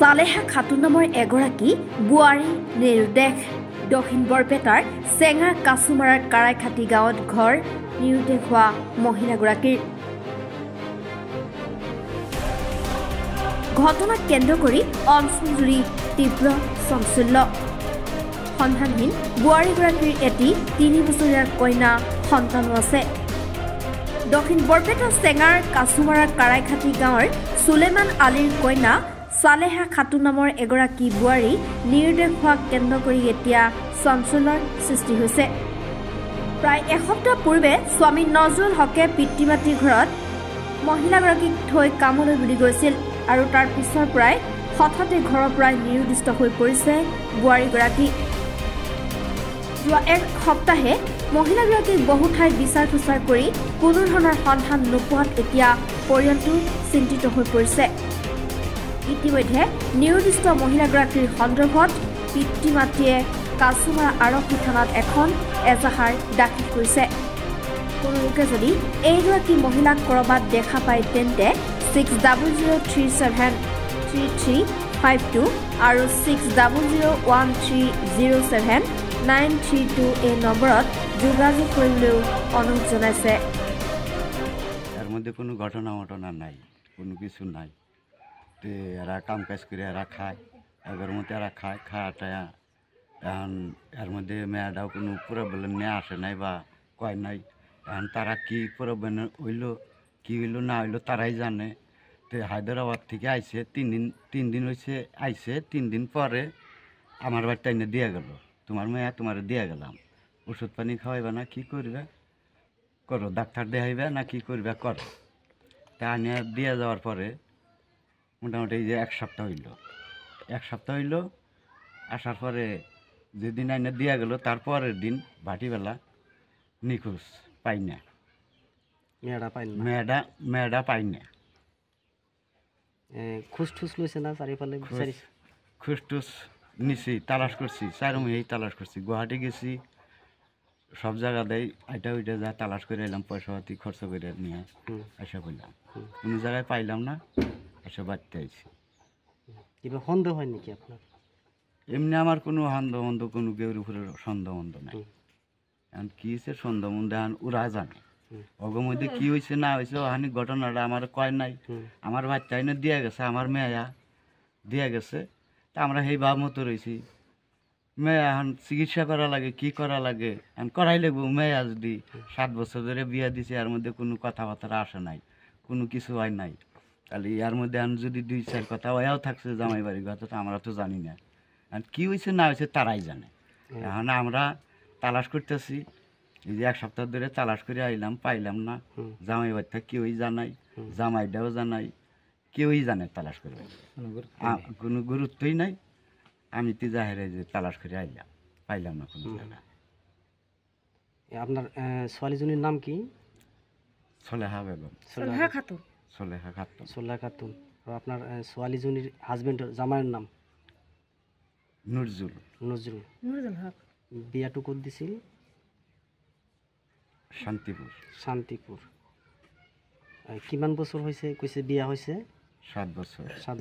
সালেহা খাতুন নামৰ এগৰাকী বুৱাৰী নিৰুদ্দেশ। দক্ষিণ বৰপেটাৰ চেঙা কাছুমাৰাৰ কাৰাইখাটি গাঁৱত ঘৰ নিৰুদ্দেশ হোৱা মহিলাগৰাকীৰ ঘটনাক কেন্দ্ৰ কৰি অঞ্চলজুৰি তীব্ৰ চাঞ্চল্য। সন্ধানহীন বুৱাৰীগৰাকীৰ এটি ৩ বছৰীয়া কন্যা সন্তানো আছে। দক্ষিণ বৰপেটা চেঙাৰ কাছুমাৰাৰ কাৰাইখাটি গাঁৱৰ সুলেমান আলীৰ কন্যা সালেহা খাতুন নামৰ এগৰাকী বুৱাৰী নিৰুদ্দেশ হোৱাক কেন্দ্ৰ কৰি এতিয়া চাঞ্চল্যৰ সৃষ্টি হৈছে। প্ৰায় এসপ্তাহ পূৰ্বে স্বামী নজৰুল হকে পিতৃ মাতৃৰ ঘৰত মহিলাগৰাকীক থৈ কামলৈ বুলি গৈছিল আৰু তাৰ পিছৰ পৰাই হঠাতে ঘৰৰ পৰাই নিৰুদ্দিষ্ট হৈ পৰিছে বুৱাৰীগৰাকী। যোৱা এক সপ্তাহে মহিলাগৰাকীক বহু ঠাইত বিচাৰ খোচাৰ কৰি কোনো ধৰণৰ সন্ধান নোপোৱাত এতিয়া পৰিয়ালটো চিন্তিত হৈ পৰিছে। ইতিমধ্যে নিৰুদ্দিষ্ট মহিলাগৰাকীৰ সন্দৰ্ভত পিতৃ মাতৃয়ে কাছুমাৰা আৰক্ষী থানাত এখন এজাহাৰ দাখিল কৰিছে। কোনো লোকে যদি এইগৰাকী মহিলাক ক'ৰবাত দেখা পায় তেন্তে 6003733352 আৰু 6001307932 এই নম্বৰত যোগাযোগ কৰিবলৈও অনুৰোধ জনাইছে। এর মধ্যে কোনো ঘটনা নাই, কোনো কিছু নাই। তো এরা কাম কাজ করে এরা খায়, এর মধ্যে এরা খাওয়াটায়া এখন এর মধ্যে মেয়েটাও কোনো প্রবলেম নিয়ে আসে নাই বা কয় নাই। এখন তারা কি প্রবলেম হইলো না হইলো তারাই জানে। তো হায়দ্রাবাদ থেকে আইসে 3 দিন হয়েছে, আইসে 3 দিন পরে আমার বাড়িটা এনে দিয়ে গেল, তোমার মেয়ে তোমার দিয়ে গেলাম, ওষুধ পানি খাওয়াইবে না কি করবে করো, ডাক্তার দেখাইবে না কি করবে করো। তা নিয়ে দিয়ে যাওয়ার পরে মোটামুটি এই যে এক সপ্তাহ হইল, আসার পরে যেদিন আইনে দিয়া গেল তারপরের দিন ভাটিবেলা নিখোঁজ, পাই না মেয়েটা পাই না। খুঁজঠুস লইছে না চারিপালে খুঁজটুস নিছি, তালাশ করছি, 4 মাস তালাশ করছি, গুয়াহাটি গেছি, সব জায়গাতেই আইটা ওইটা যা তালাশ করে এলাম, পয়সা পাতি খরচ করে নিয়ে এসে বললাম, কোনো জায়গায় পাইলাম না, এসে বাড়তে আইছি। কিংবা সন্দেহ হয় নাকি আপনার? এমনি আমার কোনো সন্দেহ কোনো কেউর উপরে সন্দেহ নাই। এখন কি হয়েছে সন্দেহ এখন ওরা জানে, ওগো মধ্যে কি হয়েছে না হয়েছে ওখানে ঘটনাটা আমার কয় নাই। আমার বাচ্চা এনে দিয়ে গেছে, আমার মেয়া দিয়ে গেছে, তা আমরা সেই ভাব মতো রয়েছি। মেয়ে এখন চিকিৎসা করা লাগে, কি করা লাগে এখন করাই লাগবো। মেয়া যদি 7 বছর ধরে বিয়ে দিছে, এর মধ্যে কোনো কথাবার্তা আসে নাই, কোনো কিছু হয় নাই, তাহলে এর মধ্যে এখন যদি 2-4 কথা ওয়াও থাকছে জামাই বাড়ির কথা, তো আমরা তো জানি না। এখন কী হয়েছে না হয়েছে তারাই জানে। এখন আমরা তালাশ করতেছি, এই যে 1 সপ্তাহ ধরে তালাশ করে আইলাম, পাইলাম না। জামাই বাড়িটা কেউই জানাই, জামাইটাও জানাই, কেউই জানে তালাশ করে, কোনো গুরুত্বই নাই। আমি তো জাহেরে যে তালাশ করে আইলাম, পাইলাম না কোনো জায়গা। আপনার সোয়ালিজনীর নাম কি? সলেহা বেগম। সালেহা খাতুন। সোলেহা খাতুন। আর আপনার সোয়ালিজনীর হাজবেন্ড জামাইয়ের নাম? নজরুল হক। বিয়াটু কত দিছিল? শান্তিপুর। কিমান বছর হয়েছে কইছে বিয়া হয়েছে? 7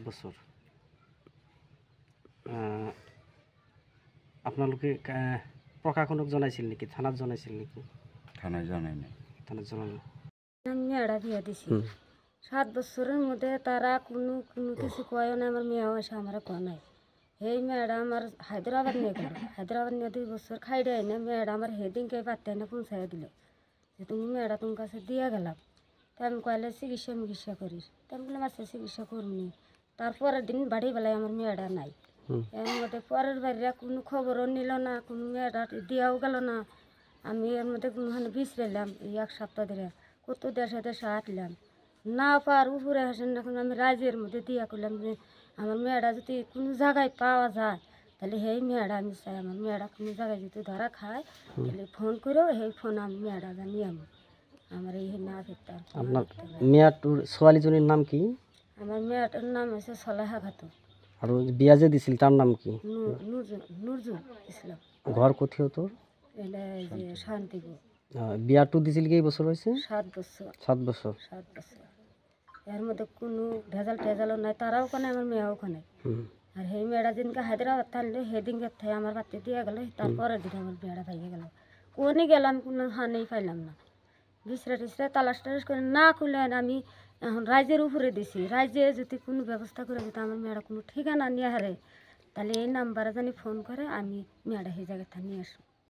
বছর। আপনালোকে প্রশাসনক জানাইছিল নাকি, থানাত জানাইছিল নাকি? থানায় জানাই নাই। মেয়েটা বিয়া দিছি 7 বছরের মধ্যে তারা কোনো কিছু কয় না। আমার মেয়ে এসে আমার কয় নাই। সেই মেয়েটা আমার হায়দ্রাবাদ নিয়ে গেল, হায়দ্রাবাদ নিয়ে 2 বছর খাই দেয় না। মেয়েটা আমার সেদিনকে পারতে না পৌঁছাই দিল যে তুমি মেয়েটা তোমার কাছে দিয়ে গেলাম। তা আমি কইলে চিকিৎসা করিস, তা আমি বললাম আচ্ছা চিকিৎসা করবি। তারপরের দিন বাড়ি বেলায় আমার মেয়েটা নাই। এর মধ্যে পরের বাড়িরা কোনো খবরও নিল না, কোনো মেয়েটা দিয়াও গেল না। আমি এর মধ্যে কোনোখানে বিছড়াইলাম এই 1 সপ্তাহ ধরে, কত দেশে হাঁটলাম না পার উপরে হাসেন। এখন আমি রাজ্যের মধ্যে দিয়া করলাম যে আমার মেয়েটা যদি কোনো জায়গায় পাওয়া যায় তাহলে সেই মেয়েটা আমি চাই, আমার মেয়েটা কোনো জায়গায় যদি ধরা খায় তাহলে ফোন করেও সেই ফোন আমি মেয়েটা জানিয়ে আমার এই না ফিরতাম। আপনার মেয়েটার সোয়ালিজনীর নাম কি? আমার মেয়েটার নাম হচ্ছে সলেহা খাতুন। আর বিয়া যে দিছিল তার নাম কি? নজরুল ইসলাম। ঘর কোথায় তোর? এটা যে শান্তিপুর। বিয়াটু দিছিল কি বছর হয়েছে? 7 বছর। 7 বছর। এর মধ্যে কোনো ভেজাল টেজালও নাই, তারাও কোনে আমার মেয়েও কোনে। আর সেই মেয়েটা যেদিনকে হায়দ্রাবাদ থাকলে সেদিনকে থেকে আমার বাড়িতে দিয়ে গেল, তারপরের দিন আমার মেয়েটা পাইয়ে গেল। কোনে গেলাম কোনো হানেই পাইলাম না, বিছরা টিছরা তালাশ টালাশ করে না খুলে আমি এখন রাইজের উপরে দিছি। রাইজে যদি কোনো ব্যবস্থা করে যদি আমার মেয়েটা কোনো ঠিকানা নিয়ে হারে, তাহলে এই নাম্বারে জানি ফোন করে আমি মেয়েটা সেই জায়গাটা নিয়ে আসবো।